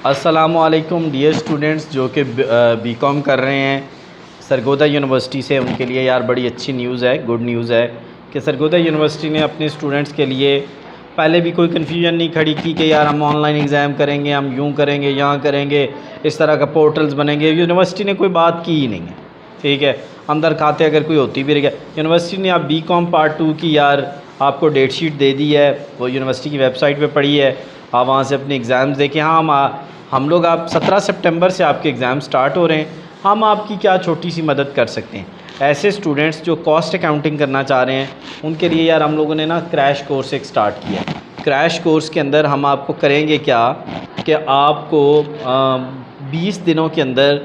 अस्सलामुअलैकुम dear students जो कि बीकॉम कर रहे हैं सरगोदा यूनिवर्सिटी से, उनके लिए यार बड़ी अच्छी न्यूज़ है, गुड न्यूज़ है कि सरगोदा यूनिवर्सिटी ने अपने स्टूडेंट्स के लिए पहले भी कोई कन्फ्यूजन नहीं खड़ी की कि यार हम ऑनलाइन एग्ज़ाम करेंगे, हम यूँ करेंगे, यहाँ करेंगे, इस तरह का पोर्टल्स बनेंगे। यूनिवर्सिटी ने कोई बात की ही नहीं है, ठीक है। अंदर खाते अगर कोई होती भी रहेगा, यूनिवर्सिटी ने आप बीकॉम पार्ट 2 की यार आपको डेट शीट दे दी है, वो यूनिवर्सिटी की वेबसाइट पे पड़ी है, आप वहाँ से अपने एग्ज़ाम्स देखें। हाँ, हम लोग आप 17 सितंबर से आपके एग्ज़ाम स्टार्ट हो रहे हैं, हम आपकी क्या छोटी सी मदद कर सकते हैं। ऐसे स्टूडेंट्स जो कॉस्ट अकाउंटिंग करना चाह रहे हैं उनके लिए यार हम लोगों ने ना क्रैश कोर्स एक स्टार्ट किया है। क्रैश कोर्स के अंदर हम आपको करेंगे क्या कि आपको 20 दिनों के अंदर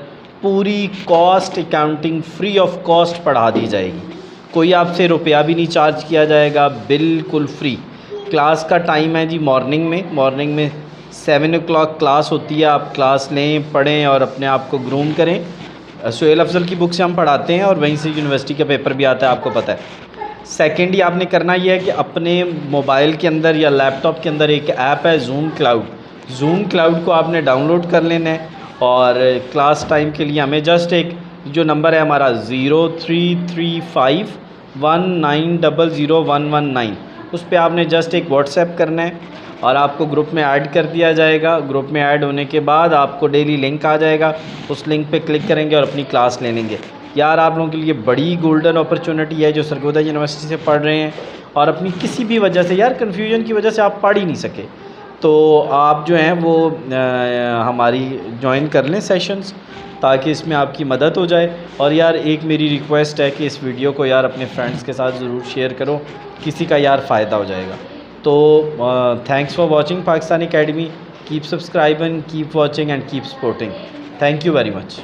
पूरी cost accounting free of cost पढ़ा दी जाएगी। कोई आपसे रुपया भी नहीं चार्ज किया जाएगा, बिल्कुल फ्री। क्लास का टाइम है जी मॉर्निंग में 7 o'clock क्लास होती है। आप क्लास लें, पढ़ें और अपने आप को ग्रूम करें। सुहेल अफजल की बुक से हम पढ़ाते हैं और वहीं से यूनिवर्सिटी का पेपर भी आता है, आपको पता है। सेकेंडली आपने करना ये है कि अपने मोबाइल के अंदर या लैपटॉप के अंदर एक ऐप है ज़ूम क्लाउड को आपने डाउनलोड कर लेना है और क्लास टाइम के लिए हमें जस्ट एक जो नंबर है हमारा 033519000119 उस पर आपने जस्ट एक व्हाट्सएप करना है और आपको ग्रुप में ऐड कर दिया जाएगा। ग्रुप में ऐड होने के बाद आपको डेली लिंक आ जाएगा, उस लिंक पे क्लिक करेंगे और अपनी क्लास ले लेंगे। यार आप लोगों के लिए बड़ी गोल्डन अपॉर्चुनिटी है जो सरगोदा यूनिवर्सिटी से पढ़ रहे हैं और अपनी किसी भी वजह से यार कन्फ्यूजन की वजह से आप पढ़ ही नहीं सके, तो आप जो हैं वो हमारी ज्वाइन कर लें सेशंस, ताकि इसमें आपकी मदद हो जाए। और यार एक मेरी रिक्वेस्ट है कि इस वीडियो को यार अपने फ्रेंड्स के साथ ज़रूर शेयर करो, किसी का यार फ़ायदा हो जाएगा। तो thanks for watching Pakistan academy. Keep subscribing, keep watching and keep supporting. Thank you very much.